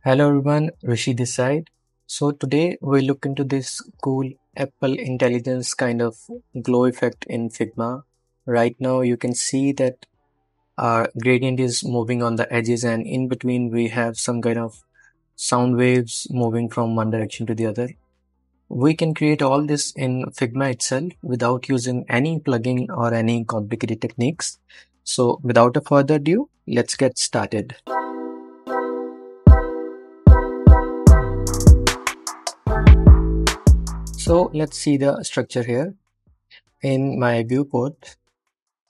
Hello everyone, Rishi this side. So today we look into this cool Apple Intelligence kind of glow effect in Figma. Right now you can see that our gradient is moving on the edges, and in between we have some kind of sound waves moving from one direction to the other. We can create all this in Figma itself without using any plugin or any complicated techniques. So without a further ado, let's get started. So let's see the structure here. In my viewport,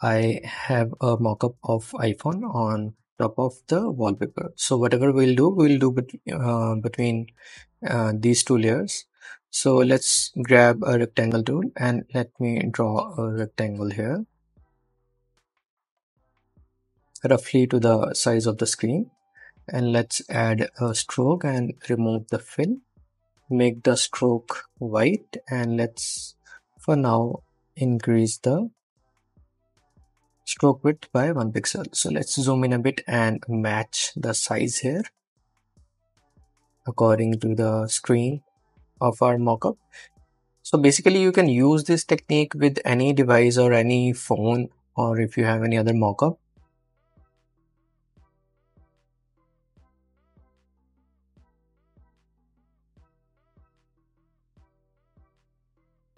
I have a mockup of iPhone on top of the wallpaper. So whatever we'll do between these two layers. So let's grab a rectangle tool and let me draw a rectangle here, roughly to the size of the screen. And let's add a stroke and remove the fill. Make the stroke white, and let's for now increase the stroke width by 1 pixel. So let's zoom in a bit and match the size here according to the screen of our mockup. So basically you can use this technique with any device or any phone, or if you have any other mockup.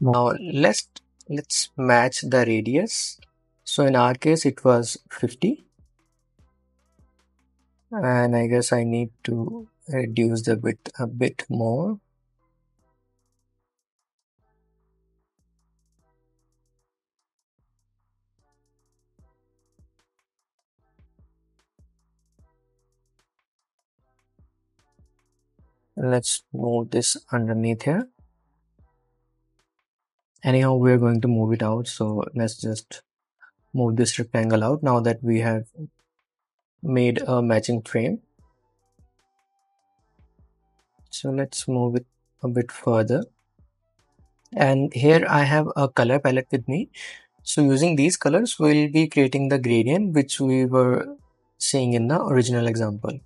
Now let's match the radius. So in our case it was 50, and I guess I need to reduce the width a bit more. Let's move this underneath here. Anyhow, we're going to move it out, so let's just move this rectangle out now that we have made a matching frame. So let's move it a bit further, and here I have a color palette with me. So using these colors we'll be creating the gradient which we were seeing in the original example.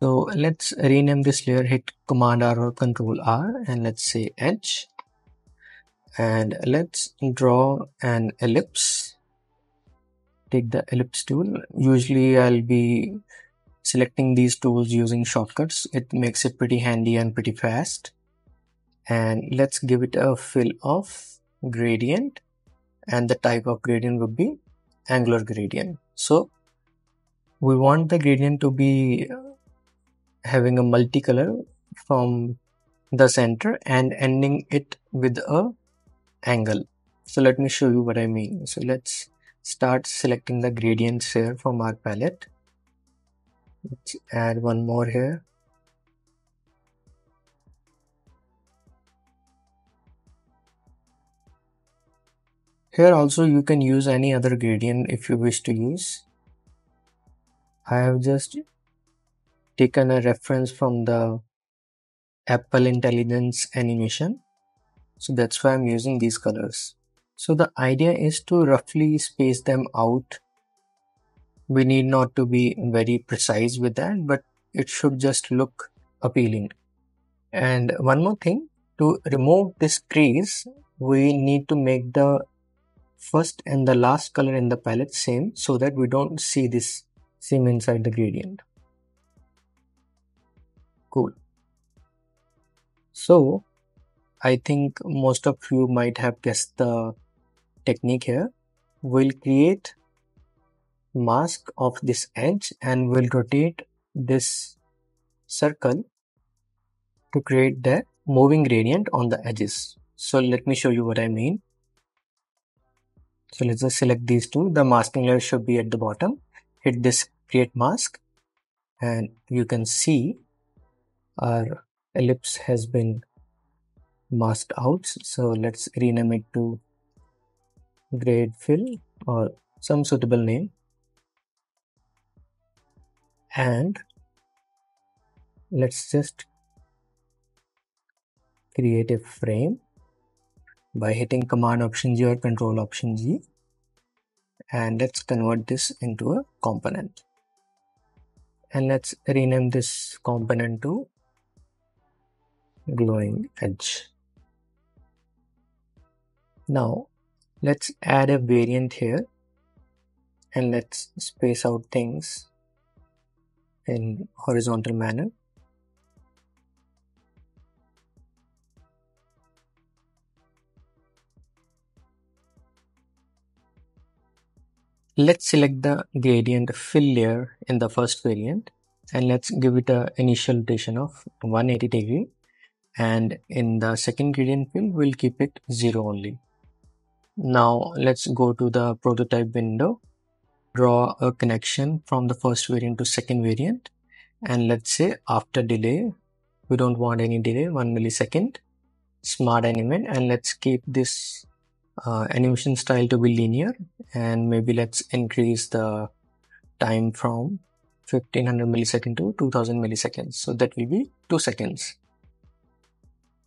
So let's rename this layer, hit Command R or Control R, and let's say edge, and let's draw an ellipse. Take the ellipse tool. Usually I'll be selecting these tools using shortcuts. It makes it pretty handy and pretty fast. And let's give it a fill of gradient, and the type of gradient would be angular gradient. So we want the gradient to be having a multicolor from the center and ending it with a angle. So let me show you what I mean. So let's start selecting the gradients here from our palette. Let's add one more here. Here also you can use any other gradient if you wish to use. I have just taken a reference from the Apple Intelligence animation. So that's why I'm using these colors. So the idea is to roughly space them out. We need not to be very precise with that, but it should just look appealing. And one more thing, to remove this crease, we need to make the first and the last color in the palette same, so that we don't see this seam inside the gradient. Cool. So I think most of you might have guessed the technique here. We'll create mask of this edge and we'll rotate this circle to create the moving gradient on the edges. So let me show you what I mean. So let's just select these two. The masking layer should be at the bottom. Hit this create mask, and you can see our ellipse has been masked out. So let's rename it to grade fill or some suitable name, and let's just create a frame by hitting Command Option G or Control Option G, and let's convert this into a component. And let's rename this component to glowing edge. Now let's add a variant here and let's space out things in horizontal manner. Let's select the gradient fill layer in the first variant and let's give it a initial rotation of 180 degree, and in the second gradient fill we'll keep it 0 only. Now let's go to the prototype window, draw a connection from the first variant to second variant, and let's say after delay, we don't want any delay, 1 millisecond, smart animate, and let's keep this animation style to be linear, and maybe let's increase the time from 1500 millisecond to 2000 milliseconds, so that will be 2 seconds.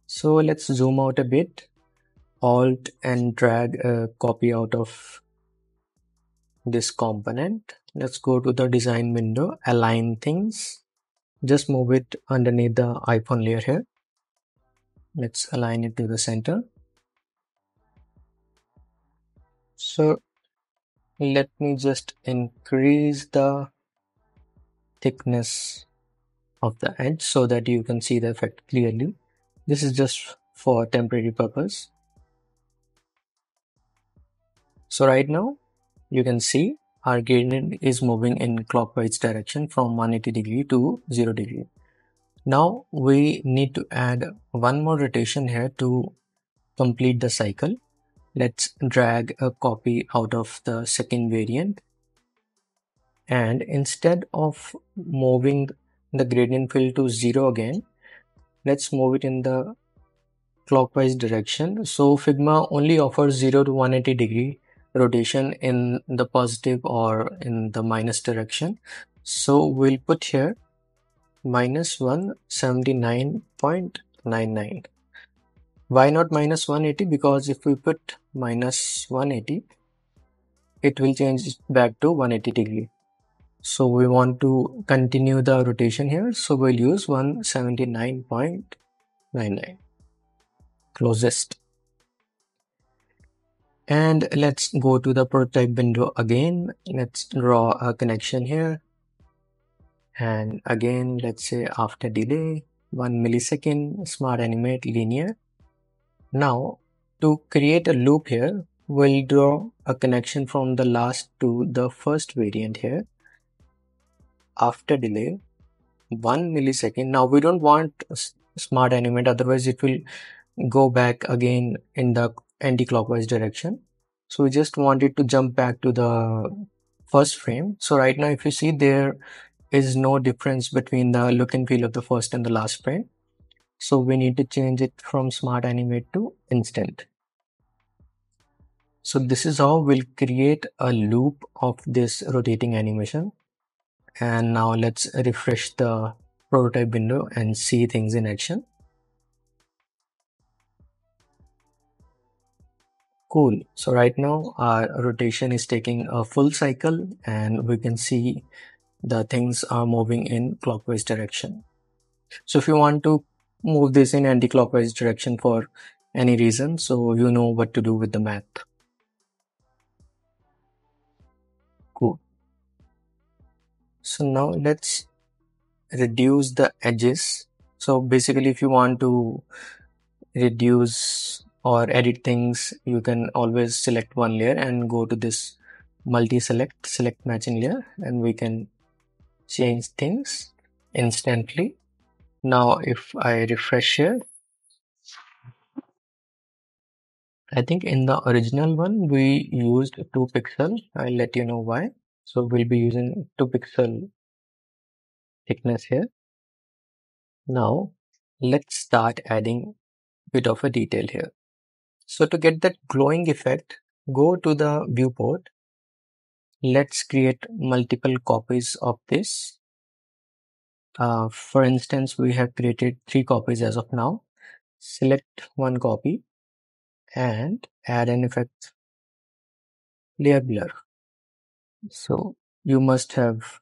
So let's zoom out a bit, alt and drag a copy out of this component. Let's go to the design window, align things, just move it underneath the iPhone layer here. Let's align it to the center. So let me just increase the thickness of the edge so that you can see the effect clearly. This is just for temporary purpose. So right now you can see our gradient is moving in clockwise direction from 180 degree to 0 degree. Now we need to add one more rotation here to complete the cycle. Let's drag a copy out of the second variant, and instead of moving the gradient fill to 0 again, let's move it in the clockwise direction. So Figma only offers 0 to 180 degree rotation in the positive or in the minus direction. So we'll put here minus 179.99. Why not minus 180? Because if we put minus 180, it will change back to 180 degree. So we want to continue the rotation here. So we'll use 179.99, closest. And let's go to the prototype window again. Let's draw a connection here. And again, let's say after delay, 1 millisecond, smart animate linear. Now to create a loop here, we'll draw a connection from the last to the first variant here. After delay, 1 millisecond. Now we don't want smart animate, otherwise it will go back again in the anti-clockwise direction. So we just want it to jump back to the first frame. So right now if you see, there is no difference between the look and feel of the first and the last frame. So we need to change it from smart animate to instant. So this is how we'll create a loop of this rotating animation. And now let's refresh the prototype window and see things in action. Cool. So right now our rotation is taking a full cycle and we can see the things are moving in clockwise direction. So if you want to move this in anti-clockwise direction for any reason, so you know what to do with the math. Cool. So now let's reduce the edges. So basically if you want to reduce or edit things, you can always select one layer and go to this multi-select, select matching layer, and we can change things instantly. Now if I refresh here, I think in the original one we used 2 pixel. I'll let you know why. So we'll be using 2 pixel thickness here. Now let's start adding bit of a detail here. So to get that glowing effect, go to the viewport. Let's create multiple copies of this. For instance, we have created 3 copies as of now. Select one copy and add an effect, layer blur. So you must have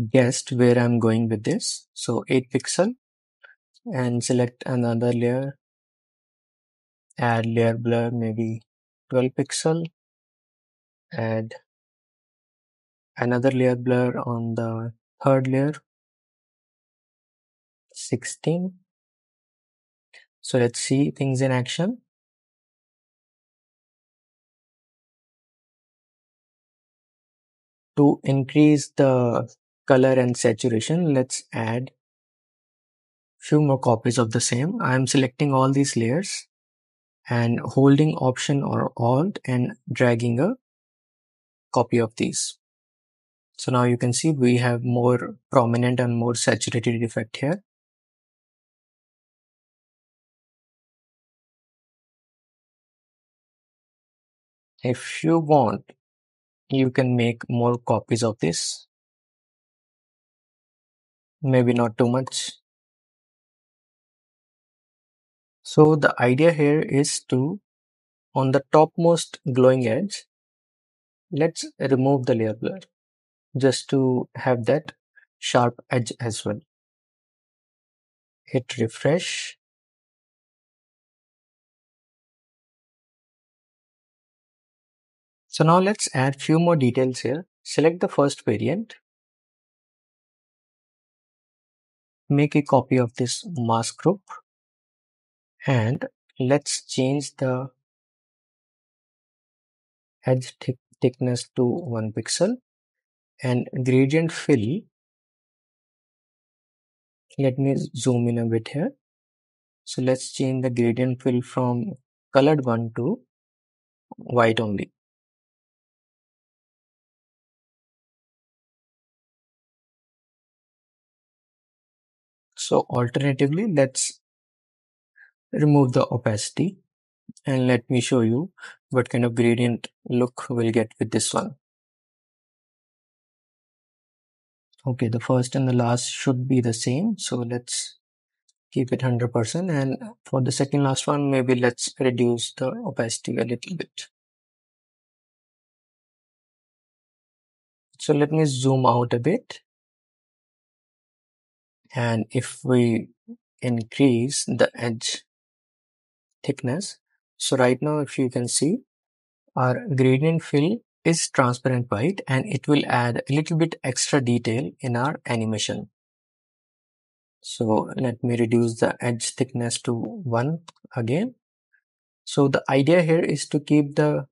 guessed where I'm going with this. So 8 pixel and select another layer, add layer blur, maybe 12 pixel, add another layer blur on the third layer, 16. So let's see things in action. To increase the color and saturation, let's add few more copies of the same. I'm selecting all these layers and holding Option or Alt and dragging a copy of these. So now you can see we have more prominent and more saturated effect here. If you want, you can make more copies of this. Maybe not too much. So the idea here is to, on the topmost glowing edge, let's remove the layer blur just to have that sharp edge as well. Hit refresh. So now let's add few more details here. Select the first variant, make a copy of this mask group, and let's change the edge thickness to 1 pixel and gradient fill. Let me zoom in a bit here. So let's change the gradient fill from colored one to white only. So alternatively, let's remove the opacity and let me show you what kind of gradient look we'll get with this one. Okay, the first and the last should be the same. So let's keep it 100%. And for the second last one, maybe let's reduce the opacity a little bit. So let me zoom out a bit. And if we increase the edge thickness, so right now, if you can see, our gradient fill is transparent white and it will add a little bit extra detail in our animation. So let me reduce the edge thickness to 1 again. So the idea here is to keep the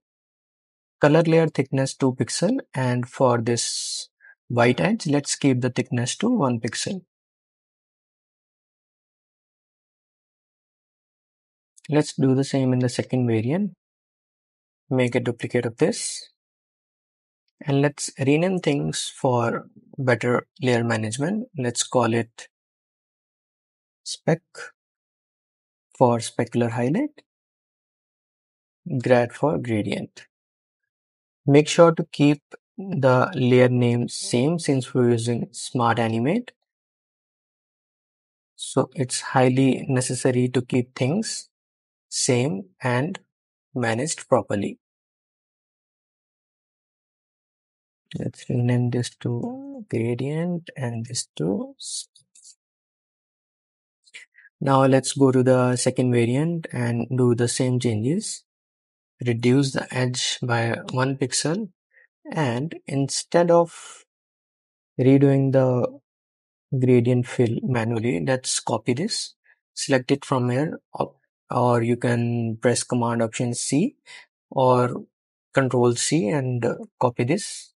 color layer thickness 2 pixel, and for this white edge, let's keep the thickness to 1 pixel. Let's do the same in the second variant. Make a duplicate of this. And let's rename things for better layer management. Let's call it spec for specular highlight, grad for gradient. Make sure to keep the layer name same since we're using Smart Animate. So it's highly necessary to keep things same and managed properly. Let's rename this to gradient and this to. Now let's go to the second variant and do the same changes. Reduce the edge by 1 pixel, and instead of redoing the gradient fill manually, let's copy this, select it from here, or you can press Command Option C or Control C and copy this.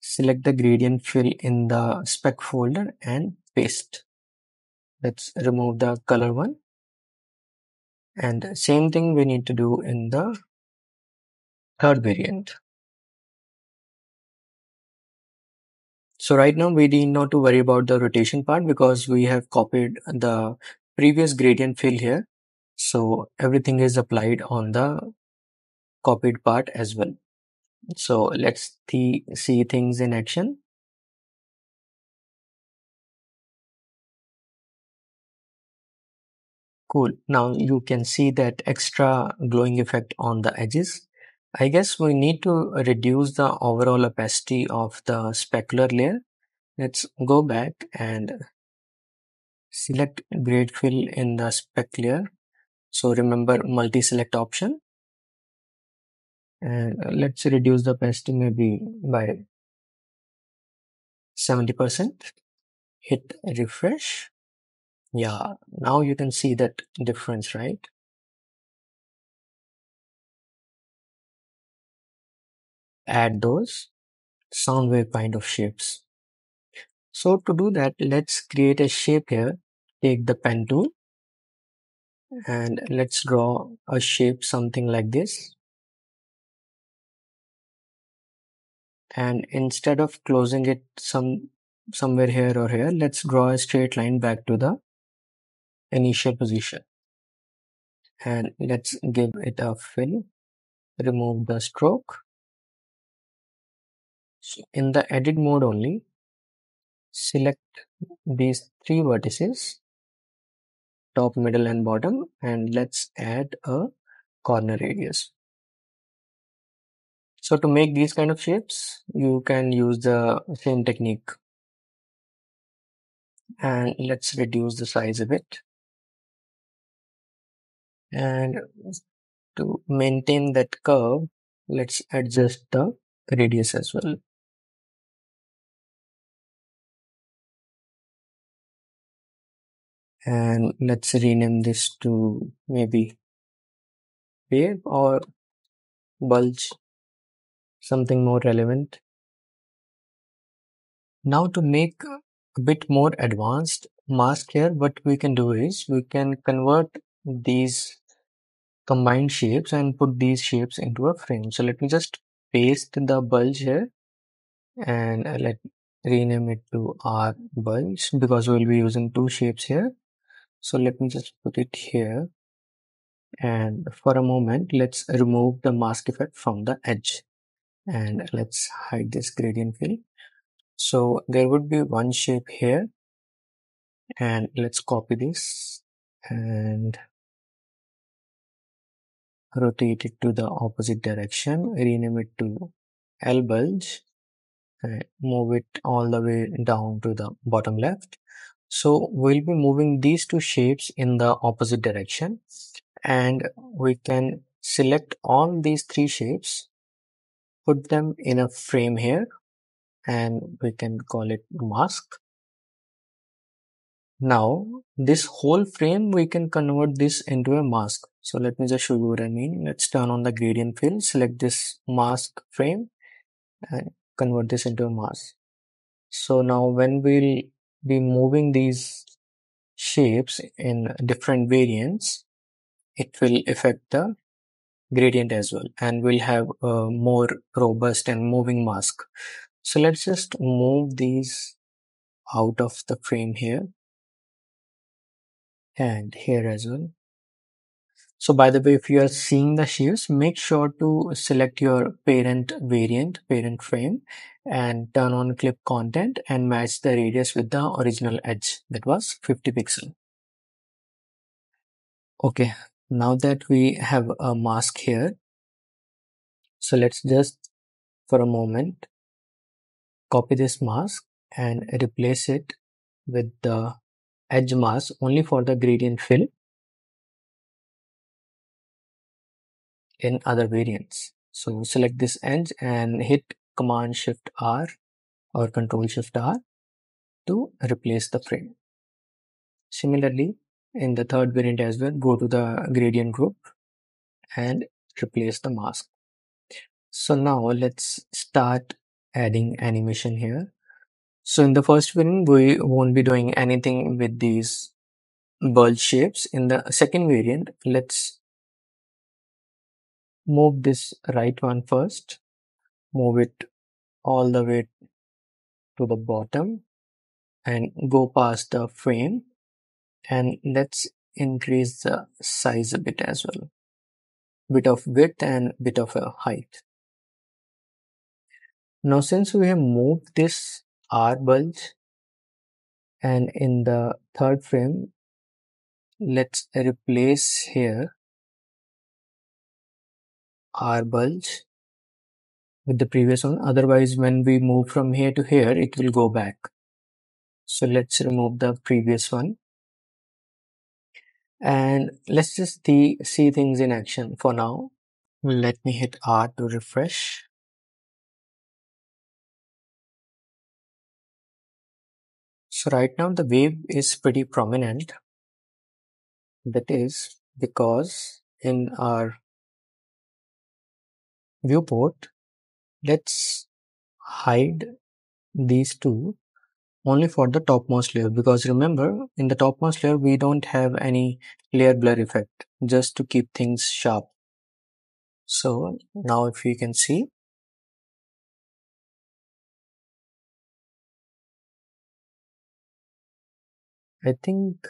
Select the gradient fill in the spec folder and paste. Let's remove the color one. And same thing we need to do in the third variant. So right now we need not to worry about the rotation part because we have copied the previous gradient fill here. So everything is applied on the copied part as well. So let's see things in action. Cool. Now you can see that extra glowing effect on the edges. I guess we need to reduce the overall opacity of the specular layer. Let's go back and select grade fill in the spec layer. So remember multi-select option, and let's reduce the opacity maybe by 70%. Hit refresh. Yeah, now you can see that difference, right? Add those sound wave kind of shapes. So to do that, let's create a shape here. Take the pen tool and let's draw a shape something like this. And instead of closing it somewhere here or here, let's draw a straight line back to the initial position. And let's give it a fill. Remove the stroke. So in the edit mode only, select these three vertices, top, middle, and bottom, and let's add a corner radius. So to make these kind of shapes, you can use the same technique. And let's reduce the size a bit. And to maintain that curve, let's adjust the radius as well. And let's rename this to maybe wave or bulge, something more relevant. Now to make a bit more advanced mask here, what we can do is we can convert these combined shapes and put these shapes into a frame. So let me just paste the bulge here and let rename it to R bulge because we'll be using two shapes here. So let me just put it here, and for a moment let's remove the mask effect from the edge and let's hide this gradient fill. So there would be one shape here, and let's copy this and rotate it to the opposite direction, rename it to L bulge, move it all the way down to the bottom left. So we'll be moving these two shapes in the opposite direction, and we can select all these three shapes, put them in a frame here, and we can call it mask. Now this whole frame we can convert this into a mask. So let me just show you what I mean. Let's turn on the gradient fill, select this mask frame and convert this into a mask. So now when we'll be moving these shapes in different variants, it will affect the gradient as well, and we'll have a more robust and moving mask. So let's just move these out of the frame here and here as well. So by the way, if you are seeing the shapes, make sure to select your parent variant, parent frame, and turn on clip content and match the radius with the original edge. That was 50 pixel. Okay, now that we have a mask here, so let's just for a moment copy this mask and replace it with the edge mask only for the gradient fill in other variants. So select this edge and hit Command Shift R or Control Shift R to replace the frame. Similarly, in the third variant as well, go to the gradient group and replace the mask. So now let's start adding animation here. So in the first variant, we won't be doing anything with these bulge shapes. In the second variant, let's move this right one first, move it all the way to the bottom and go past the frame, and let's increase the size a bit as well, bit of width and bit of a height. Now since we have moved this R bulge, and in the third frame let's replace here our bulge with the previous one. Otherwise, when we move from here to here, it will go back. So let's remove the previous one. And let's just see things in action for now. Let me hit R to refresh. So right now the wave is pretty prominent. That is because in our viewport, let's hide these two only for the topmost layer, because remember, in the topmost layer we don't have any layer blur effect, just to keep things sharp. So now if you can see, I think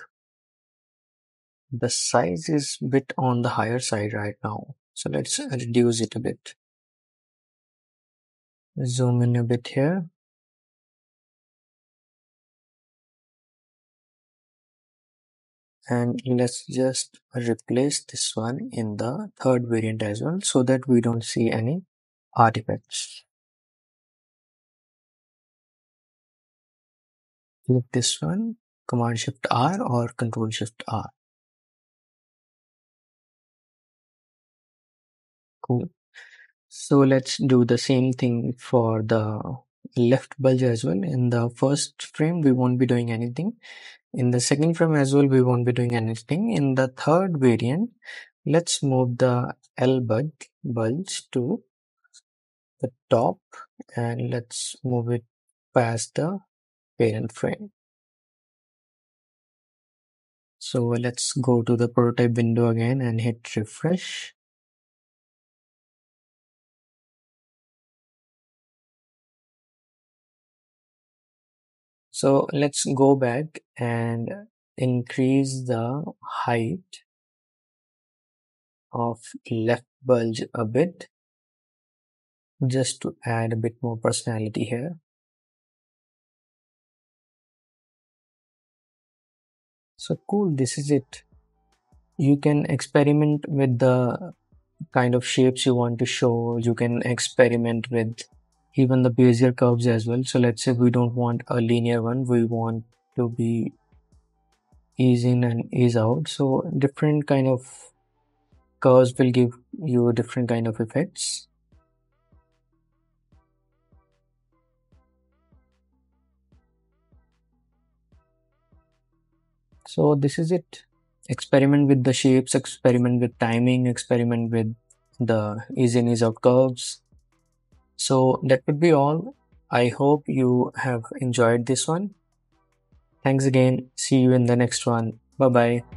the size is a bit on the higher side right now. So let's reduce it a bit. Zoom in a bit here. And let's just replace this one in the third variant as well, so that we don't see any artifacts. Click this one, Command Shift R or Control Shift R. Cool. So let's do the same thing for the left bulge as well. In the first frame, we won't be doing anything. In the second frame as well, we won't be doing anything. In the third variant, let's move the L bulge to the top, and let's move it past the parent frame. So let's go to the prototype window again and hit refresh. So let's go back and increase the height of left bulge a bit, just to add a bit more personality here. So cool, this is it. You can experiment with the kind of shapes you want to show. You can experiment with even the Bezier curves as well. So let's say we don't want a linear one, we want to be ease in and ease out. So different kind of curves will give you different kind of effects. So this is it. Experiment with the shapes, experiment with timing, experiment with the ease in, ease out curves. So that would be all. I hope you have enjoyed this one. Thanks again. See you in the next one. Bye bye.